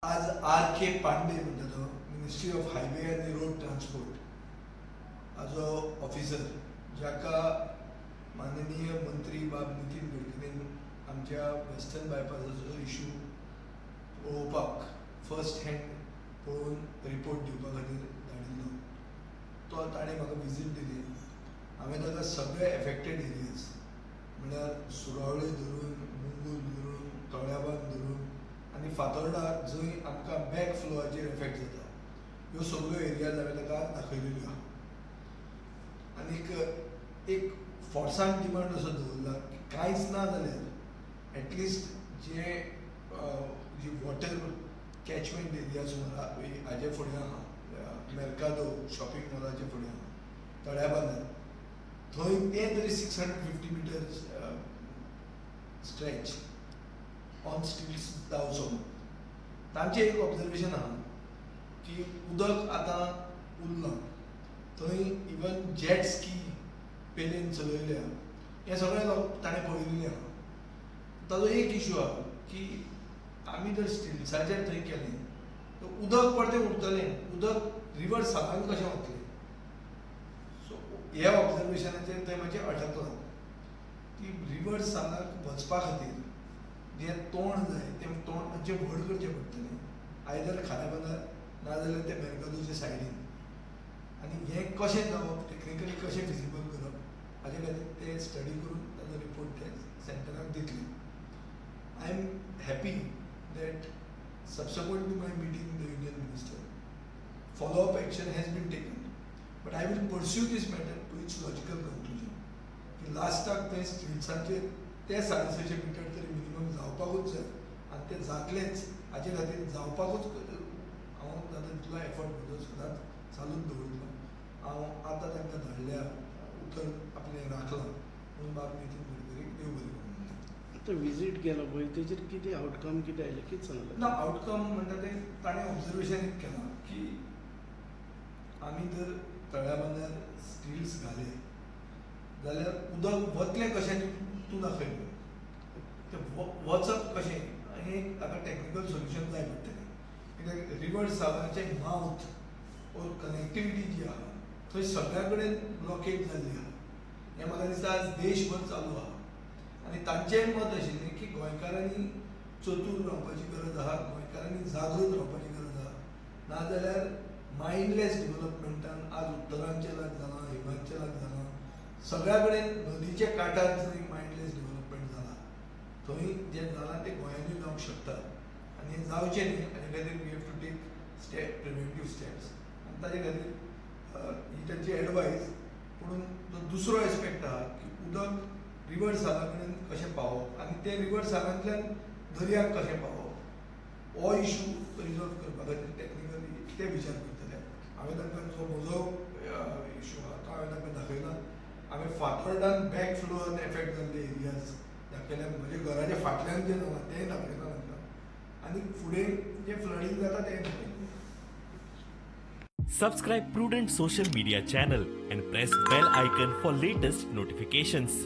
आज R.K. पांडे म्हणटा ministry of highway आनी रोड ट्रान्सपोर्ट हाजो ऑफिसर जाका माननीय मंत्री बाब नितीन गडकरीन आमच्या वेस्टर्न बायपासाचो इशू पळोवपाक फर्स्ट हँड पळोवन रिपोर्ट दिवपा खातीर धाडिल्लो. तो ताणें म्हाका विजीट दिली. हांवें ताका सगळे एफेक्टेड एरियाज म्हणल्यार सुरावळे धरून मुंगूल धरून तळ्याबांद धरून आनी फातोर्डा जंय आमकां बॅक फ्लोआचेर एफेक्ट जाता ह्यो सगळ्यो एरियाज हांवें ताका दाखयलेल्यो आहा. आनीक एक फोर्सान डिमांड असो दवरला की कांयच ना जाल्यार एटलिस्ट जी वॉटर कॅचमेंट एरिया सुमार हाजे फुडें आहा मेर्कादो शॉपिंग मॉलाचे फुडें आहा तळ्याबांदार थंय तें तरी 650 मिटर्स स्ट्रेच ऑन स्टिल्स जावचो. तांचें एक ऑब्जर्वेशन आहा की उदक आतां उरना थंय इवन जेट स्की पेलेन चलयल्या हें सगळें ताणें पळयल्लें आहा. ताजो एक इशू आहा की आमी जर स्टिल्साचेर थंय केलें तर उदक परतें उरतलें उदक रिवर सालान कशें वतलें. सो ह्या ऑब्जर्वेशनाचेर थंय मातशें अटकलां की रिवर सालाक वचपा खातीर जें तोंड जाय तें तोंड मातशें व्हड करचें पडटलें आयदर खाऱ्याबांदार नाजाल्यार ते मेर्कादोचे सायडीन. आनी हें कशें जावप टेक्निकली कशें फिजिबल करप हाजे खातीर ते स्टडी करून ताजो रिपोर्ट ते सेंटराक दितले. I am happy that subsequent to my meeting with the Union Minister, follow-up action has been taken. But I will pursue this matter to its logical conclusion. की लास्टाक ते स्टिल्साचेर ते 650 मिटर तरी मिनिमम जावपाकूच जाय आनी ते जातलेंच हाचे खातीर जावपाकूच हांव ताका तितलो एफर्ट म्हजो सदांच चालूच दवरलो. हांव आतां तांकां धाडल्या उतर आपलें राखलां म्हणून बाब नितीन गडकरीक देव बरें करूं. विजीट केला पळय तेजेर कितें आउटकम कितें आयलें कितें सांगलें ना आउटकम म्हणटा ते ताणें ऑब्जर्वेशन एक केलां की आमी जर तळ्याबांदार स्टिल्स घाले जाल्यार उदक वतलें कशें तूं दाखयलें तें वचप कशें हें ताका टेक्निकल सोल्युशन जाय पडटलें. कित्याक रिवर सालाचें मावथ ओर कनेक्टिविटी जी आहा थंय सगळ्या कडेन ब्लॉकेज जाल्ली आहा. हें म्हाका दिसता आज देशभर चालू आहा. आनी तांचें मत आशिल्लें की गोंयकारांनी चतूर रावपाची गरज आहा गोंयकारांनी जागृत रावपाची गरज आहा. नाजाल्यार मायंडलेस डेव्हलपमेंटान आज उत्तरांचलाक जालां हिमाचलाक जालां सगळ्या कडेन नदीचे कांठार जंय मायंडलेस डेव्हलपमेंट जालां थंय जें जालां तें गोंयांतूय जावंक शकता. आनी हें जावचें न्ही हाजे खातीर we have to take preventive steps. आनी ताजे खातीर ही तांची एडवायस. पूण जो दुसरो एस्पेक्ट आहा की उदक रिवर साला कडेन कशें पावप आनी ते रिवर सालांतल्यान दर्याक कशें पावप हो इशू रिजॉल्व करपा खातीर टेक्निकली ते विचार करतले. हांवें तांकां जो म्हजो इशू आहा तो हांवें तांकां दाखयला. हांवें फातोर्डान बॅक फ्लोआन एफेक्ट जाल्ले एरियाज दाखयल्यात. म्हज्या घराच्या फाटल्यान जें जालां तेंय दाखयलां तांकां आनी फुडें जें फ्लडींग जाता तेंय दाखयलां. Subscribe Prudent social media channel and press bell icon for latest notifications.